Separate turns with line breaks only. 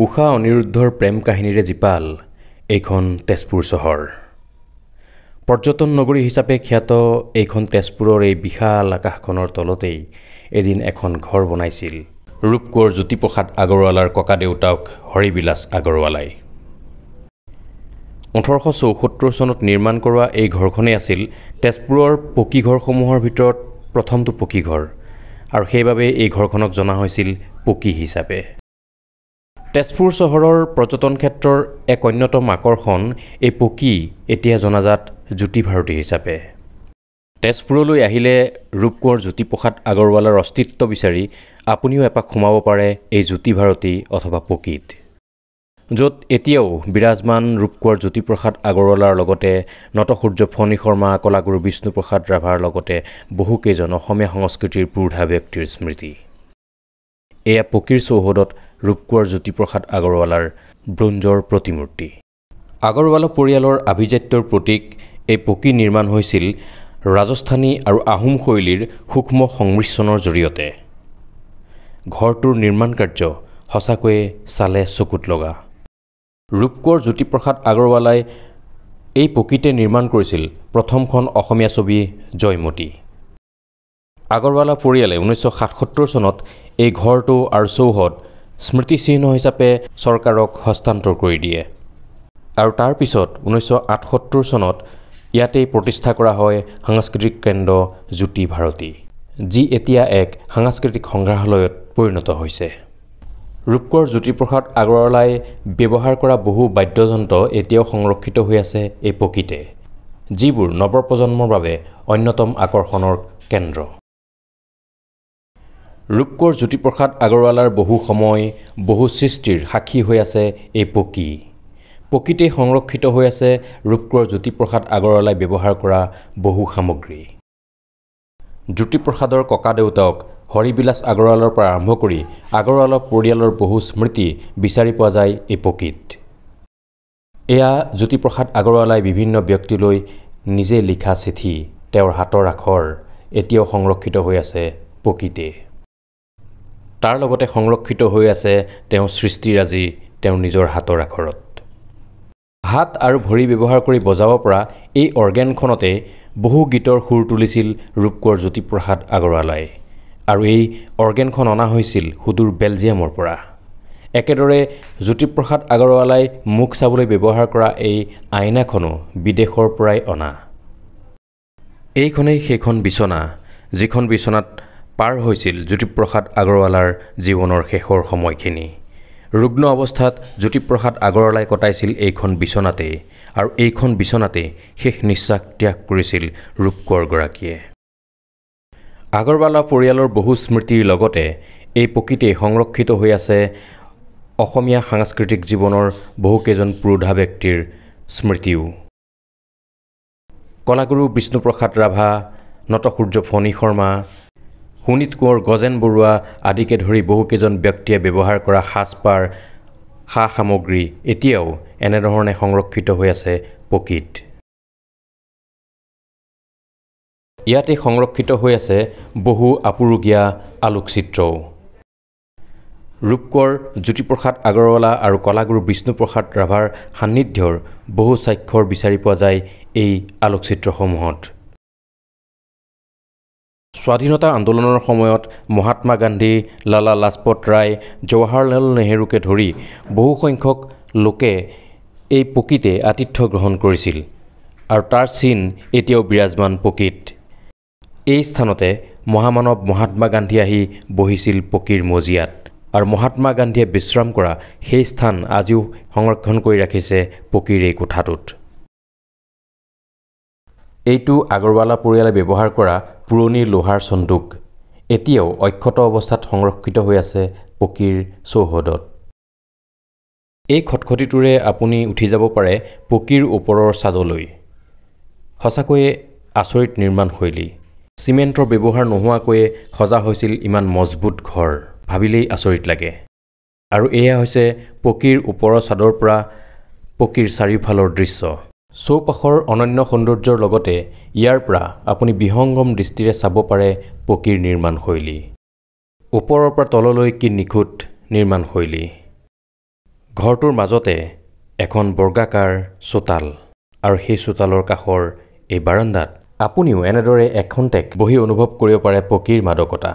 উষা অনিৰুদ্ধৰ প্ৰেম কাহিনীৰে জীপাল এইখন তেজপুৰ চহৰ। পৰ্যটন নগৰী হিচাপে খ্যাত এইখন তেজপুৰৰ এই বিশাল আকাশখনৰ তলতেই এদিন এখন ঘৰ বনাইছিল ৰূপকোঁৱৰ জ্যোতিপ্ৰসাদ আগৰৱালাৰ ককাদেউতাক হৰিবিলাস আগৰৱালাই। 1874 চনত নিৰ্মাণ কৰোৱা এই ঘৰখনেই আছিল তেজপুৰৰ পকী ঘৰসমূহৰ ভিতৰত প্ৰথমটো পকী ঘৰ আৰু সেইবাবে এই ঘৰখনক জনা হৈছিল পকী হিচাপে। তেজপুৰ চহৰৰ পৰ্যটন ক্ষেত্ৰৰ এক অন্যতম আকৰ্ষণ এই পকী এতিয়া জনাজাত জ্যোতি ভাৰতী হিচাপে। তেজপুৰলৈ আহিলে ৰূপকোঁৱৰ জ্যোতিপ্ৰসাদ আগৰৱালাৰ অস্তিত্ব বিচাৰি আপুনিও এপাক সোমাব পাৰে এই জ্যোতি ভাৰতী অথবা পকীত, য'ত এতিয়াও বিৰাজমান ৰূপকোঁৱৰ জ্যোতিপ্ৰসাদ আগৰৱালাৰ লগতে নটসূৰ্য ফণী শৰ্মা, কলাগুৰু বিষ্ণুপ্ৰসাদ ৰাভাৰ লগতে বহুকেইজন অসমীয়া সংস্কৃতিৰ পুৰোধা ব্যক্তিৰ স্মৃতি। এয়া পকীৰ চৌহদত ৰূপকোঁৱৰ জ্যোতিপ্ৰসাদ আগৰৱালাৰ ব্ৰোঞ্জৰ প্ৰতিমূৰ্তি। আগৰৱালা পৰিয়ালৰ আভিজাত্যৰ প্ৰতীক এই পকী নিৰ্মাণ হৈছিল ৰাজস্থানী আৰু আহোম শৈলীৰ সূক্ষ্ম সংমিশ্ৰণৰ জৰিয়তে। ঘৰটোৰ নিৰ্মাণ কাৰ্য সঁচাকৈয়ে চালে চকুত লগা। ৰূপকোঁৱৰ জ্যোতিপ্ৰসাদ আগৰৱালাই এই পকীতে নিৰ্মাণ কৰিছিল প্ৰথমখন অসমীয়া ছবি জয়মতী। আগৰৱালা পৰিয়ালে 1977 চনত এই ঘৰটো আৰু চৌহদ স্মৃতিচিহ্ন হিচাপে চৰকাৰক হস্তান্তৰ কৰি দিয়ে আৰু তাৰ পিছত 1978 চনত ইয়াতেই প্ৰতিষ্ঠা কৰা হয় সাংস্কৃতিক কেন্দ্ৰ জ্যোতি ভাৰতী, যি এতিয়া এক সাংস্কৃতিক সংগ্ৰহালয়ত পৰিণত হৈছে। ৰূপকোঁৱৰ জ্যোতিপ্ৰসাদ আগৰৱালাই ব্যৱহাৰ কৰা বহু বাদ্যযন্ত্ৰ এতিয়াও সংৰক্ষিত হৈ আছে এই পকীতে, যিবোৰ নৱপ্ৰজন্মৰ বাবে অন্যতম আকৰ্ষণৰ কেন্দ্ৰ। ৰূপকোঁৱৰ জ্যোতিপ্ৰসাদ আগৰৱালাৰ বহু সময় বহু সৃষ্টিৰ সাক্ষী হৈ আছে এই পকী। পকীতেই সংৰক্ষিত হৈ আছে ৰূপকোঁৱৰ জ্যোতিপ্ৰসাদ আগৰৱালাই ব্যৱহাৰ কৰা বহু সামগ্ৰী। জ্যোতিপ্ৰসাদৰ ককাদেউতাক হৰিবিলাস আগৰৱালাৰ পৰা আৰম্ভ কৰি আগৰৱালা পৰিয়ালৰ বহু স্মৃতি বিচাৰি পোৱা যায় এই পকীত। এয়া জ্যোতিপ্ৰসাদ আগৰৱালাই বিভিন্ন ব্যক্তিলৈ নিজে লিখা চিঠি, তেওঁৰ হাতৰ আখৰ এতিয়াও সংৰক্ষিত হৈ আছে পকীতে। তাৰ লগতে সংৰক্ষিত হৈ আছে তেওঁৰ সৃষ্টিৰাজি, তেওঁৰ নিজৰ হাতৰ আখৰত। হাত আৰু ভৰি ব্যৱহাৰ কৰি বজাব পৰা এই অৰ্গেনখনতে বহু গীতৰ সুৰ তুলিছিল ৰূপকোঁৱৰ জ্যোতিপ্ৰসাদ আগৰৱালাই আৰু এই অৰ্গেনখন অনা হৈছিল সুদূৰ বেলজিয়ামৰ পৰা। একেদৰে জ্যোতিপ্ৰসাদ আগৰৱালাই মুখ চাবলৈ ব্যৱহাৰ কৰা এই আইনাখনো বিদেশৰ পৰাই অনা। এইখনেই সেইখন বিচনা যিখন বিচনাত পাৰ হৈছিল জ্যোতিপ্ৰসাদ আগৰৱালাৰ জীৱনৰ শেষৰ সময়খিনি। ৰুগ্ন অৱস্থাত জ্যোতিপ্ৰসাদ আগৰৱালাই কটাইছিল এইখন বিচনাতেই আৰু এইখন বিচনাতেই শেষ নিশ্বাস ত্যাগ কৰিছিল ৰূপকোঁৱৰগৰাকীয়ে। আগৰৱালা পৰিয়ালৰ বহু স্মৃতিৰ লগতে এই পকীতেই সংৰক্ষিত হৈ আছে অসমীয়া সাংস্কৃতিক জীৱনৰ বহুকেইজন পুৰোধা ব্যক্তিৰ স্মৃতিও। কলাগুৰু বিষ্ণুপ্ৰসাদ ৰাভা, নটসূৰ্য ফণী শৰ্মা, সুনীত কোঁৱৰ, গজেন বৰুৱা আদিকে ধৰি বহুকেইজন ব্যক্তিয়ে ব্যৱহাৰ কৰা সাজপাৰ, সা সামগ্ৰী এতিয়াও এনেধৰণে সংৰক্ষিত হৈ আছে পকীত। ইয়াতে সংৰক্ষিত হৈ আছে বহু আপুৰুগীয়া আলোকচিত্ৰও। ৰূপকোঁৱৰ জ্যোতিপ্ৰসাদ আগৰৱালা আৰু কলাগুৰু বিষ্ণুপ্ৰসাদ ৰাভাৰ সান্নিধ্যৰ বহু স্বাক্ষৰ বিচাৰি পোৱা যায় এই আলোকচিত্ৰসমূহত। স্বাধীনতা আন্দোলনৰ সময়ত মহাত্মা গান্ধী, লালা লাজপত ৰায়, জৱাহৰলাল নেহৰুকে ধৰি বহুসংখ্যক লোকে এই পকীতে আতিথ্য গ্ৰহণ কৰিছিল আৰু তাৰ চিন এতিয়াও বিৰাজমান পকীত। এই স্থানতে মহামানৱ মহাত্মা গান্ধী আহি বহিছিল পকীৰ মজিয়াত আৰু মহাত্মা গান্ধীয়ে বিশ্ৰাম কৰা সেই স্থান আজিও সংৰক্ষণ কৰি ৰাখিছে পকীৰ এই কোঠাটোত। এইটো আগৰৱালা পৰিয়ালে ব্যৱহাৰ কৰা পুৰণি লোহাৰ চন্দুক এতিয়াও অক্ষত অৱস্থাত সংৰক্ষিত হৈ আছে পকীৰ চৌহদত। এই খটখটিটোৰে আপুনি উঠি যাব পাৰে পকীৰ ওপৰৰ ছাদলৈ। সঁচাকৈয়ে আচৰিত নিৰ্মাণশৈলী। চিমেণ্টৰ ব্যৱহাৰ নোহোৱাকৈয়ে সজা হৈছিল ইমান মজবুত ঘৰ, ভাবিলেই আচৰিত লাগে। আৰু এয়া হৈছে পকীৰ ওপৰৰ ছাদৰ পৰা পকীৰ চাৰিওফালৰ দৃশ্য। চৌপাশৰ অনন্য সৌন্দৰ্যৰ লগতে ইয়াৰ পৰা আপুনি বিহংগম দৃষ্টিৰে চাব পাৰে পকীৰ নিৰ্মাণশৈলী। ওপৰৰ পৰা তললৈ কি নিখুঁত নিৰ্মাণশৈলী। ঘৰটোৰ মাজতে এখন বৰ্গাকাৰ চোতাল আৰু সেই চোতালৰ কাষৰ এই বাৰান্দাত আপুনিও এনেদৰে এখন্তেক বহি অনুভৱ কৰিব পাৰে পকীৰ মাদকতা।